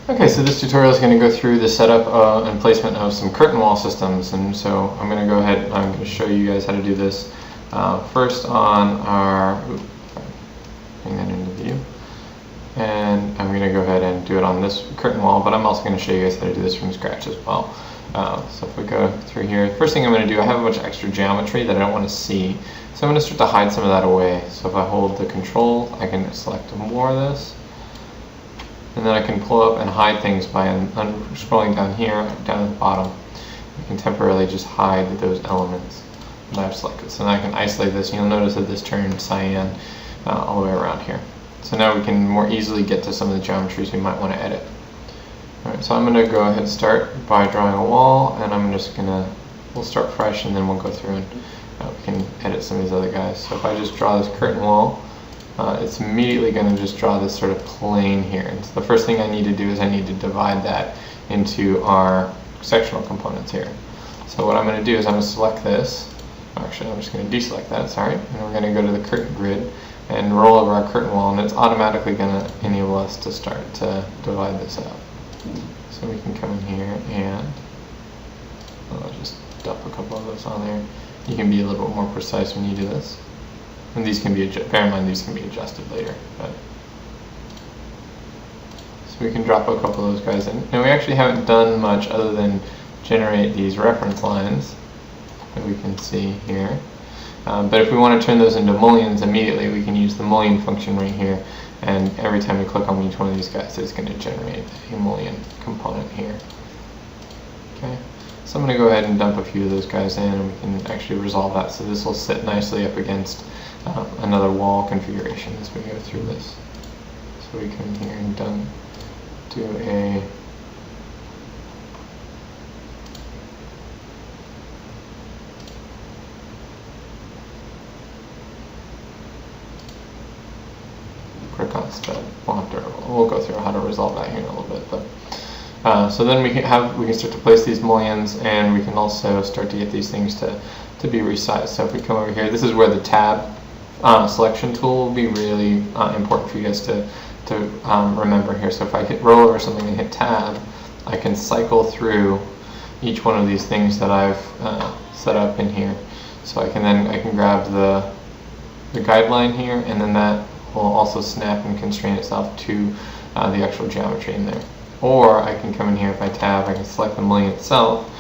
Okay, so this tutorial is going to go through the setup and placement of some curtain wall systems, and so I'm going to go ahead and I'm going to show you guys how to do this. First on our, bring that into view, and I'm going to go ahead and do it on this curtain wall, but I'm also going to show you guys how to do this from scratch as well. So if we go through here, first thing I'm going to do, I have a bunch of extra geometry that I don't want to see, so I'm going to start to hide some of that away. So if I hold the control, I can select more of this. And then I can pull up and hide things by scrolling down here, down at the bottom. I can temporarily just hide those elements that I've selected. So now I can isolate this, and you'll notice that this turned cyan all the way around here. So now we can more easily get to some of the geometries we might want to edit. Alright, so I'm going to go ahead and start by drawing a wall, and I'm just going to, we'll start fresh and then we'll go through and we can edit some of these other guys. So if I just draw this curtain wall, it's immediately going to just draw this sort of plane here. And so the first thing I need to do is I need to divide that into our sectional components here. So what I'm going to do is I'm going to select this. Actually, I'm just going to deselect that, sorry. And we're going to go to the curtain grid and roll over our curtain wall, and it's automatically going to enable us to start to divide this out. So we can come in here and I'll just dump a couple of those on there. You can be a little bit more precise when you do this. And these can be, bear in mind, these can be adjusted later. But. So we can drop a couple of those guys in. And we actually haven't done much other than generate these reference lines that we can see here. But if we want to turn those into mullions immediately, we can use the mullion function right here. And every time we click on each one of these guys, it's going to generate a mullion component here. Okay. So I'm going to go ahead and dump a few of those guys in, and we can actually resolve that. So this will sit nicely up against another wall configuration as we go through this. So we come here and do a quick on spread. We'll go through how to resolve that here in a little bit. But so then we can start to place these mullions, and we can also start to get these things to be resized. So if we come over here, this is where the tab selection tool will be really important for you guys to remember here. So if I roll over something and hit tab, I can cycle through each one of these things that I've set up in here. So I can grab the guideline here, and then that will also snap and constrain itself to the actual geometry in there. Or I can come in here, if I tab, I can select the mullion itself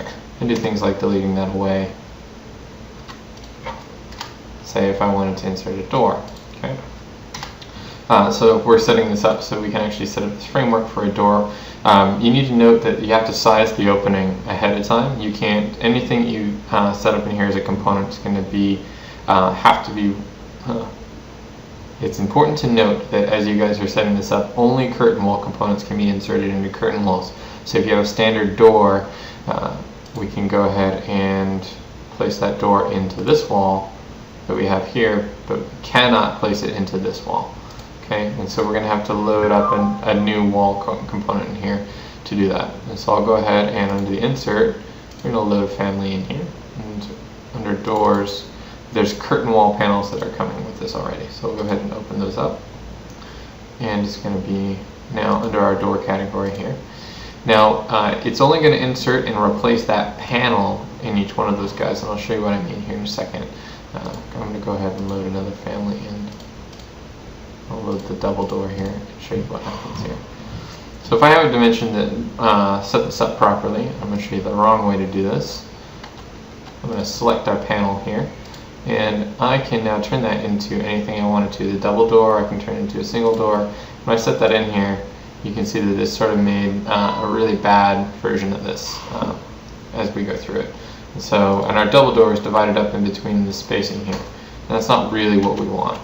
and do things like deleting that away. Say if I wanted to insert a door. Okay. So we're setting this up so we can actually set up this framework for a door. You need to note that you have to size the opening ahead of time. You can't, anything you set up in here as a component is going to be, it's important to note that as you guys are setting this up, only curtain wall components can be inserted into curtain walls. So if you have a standard door, we can go ahead and place that door into this wall that we have here, but cannot place it into this wall. Okay, and so we're going to have to load up a new wall component in here to do that. And so I'll go ahead and under the insert, we're going to load family in here. And under doors, there's curtain wall panels that are coming with this already. So we'll go ahead and open those up. And it's going to be now under our door category here. Now, it's only going to insert and replace that panel in each one of those guys, and I'll show you what I mean here in a second. I'm going to go ahead and load another family in. I'll load the double door here and show you what happens here. So if I have a dimension that set this up properly, I'm going to show you the wrong way to do this. I'm going to select our panel here, and I can now turn that into anything I want it to. The double door, I can turn it into a single door. When I set that in here, you can see that this sort of made a really bad version of this as we go through it. And our double door is divided up in between the spacing here. And that's not really what we want.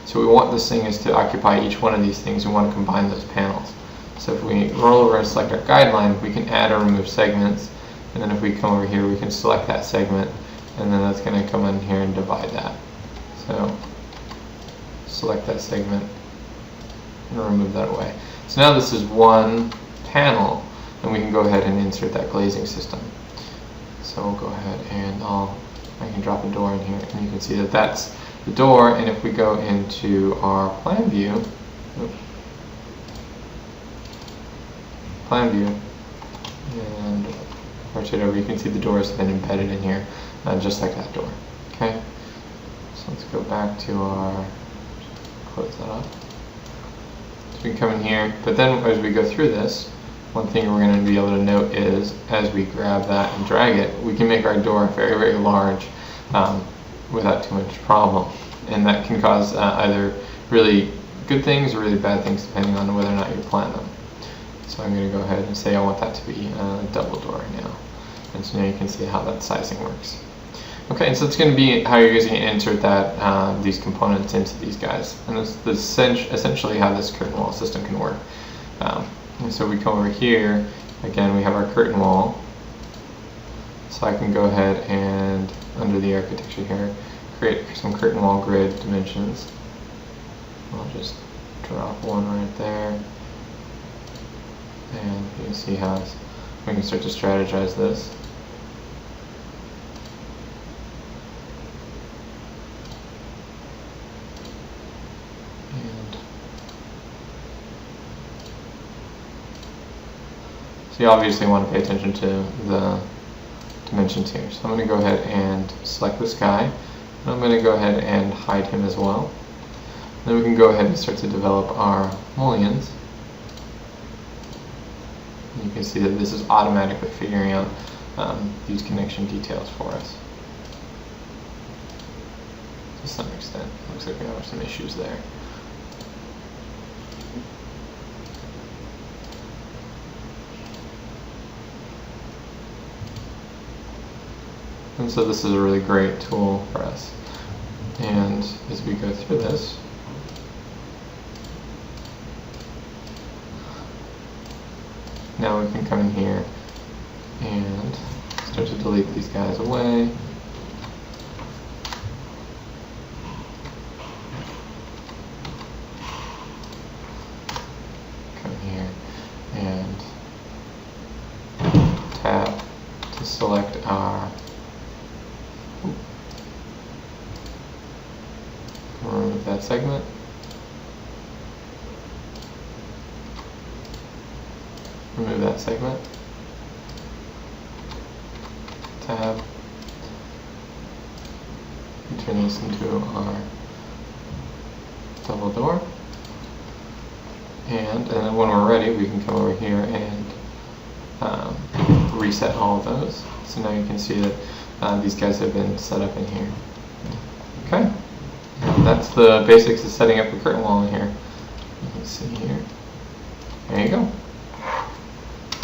So we want this thing is to occupy each one of these things. We want to combine those panels. So if we roll over and select our guideline, we can add or remove segments. And then if we come over here, we can select that segment, and then that's going to come in here and divide that. So select that segment and remove that away. So now this is one panel, and we can go ahead and insert that glazing system. So we'll go ahead and I can drop a door in here, and you can see that that's the door. And if we go into our plan view, plan view and rotate over, you can see the door has been embedded in here, just like that door. Okay, so let's go back to our, close that up. So we can come in here, but then as we go through this, one thing we're going to be able to note is as we grab that and drag it, we can make our door very, very large without too much problem. And that can cause either really good things or really bad things depending on whether or not you plan them. So I'm going to go ahead and say I want that to be a double door now. And so now you can see how that sizing works. Okay, and so it's going to be how you're going to insert that these components into these guys. And this is essentially how this curtain wall system can work. And so we come over here, again we have our curtain wall. So I can go ahead and, under the architecture here, create some curtain wall grid dimensions. I'll just drop one right there. And you can see how we can start to strategize this. So you obviously want to pay attention to the dimensions here. So I'm going to go ahead and select this guy. And I'm going to go ahead and hide him as well. Then we can go ahead and start to develop our mullions. And you can see that this is automatically figuring out these connection details for us. To some extent. Looks like we have some issues there. And so this is a really great tool for us. And as we go through this, now we can come in here and start to delete these guys away. Come here and tab to select our remove that segment. Remove that segment. Tab. And turn this into our double door. And then when we're ready, we can come over here and reset all of those. So now you can see that these guys have been set up in here. Okay. And that's the basics of setting up a curtain wall in here. You can see here. There you go.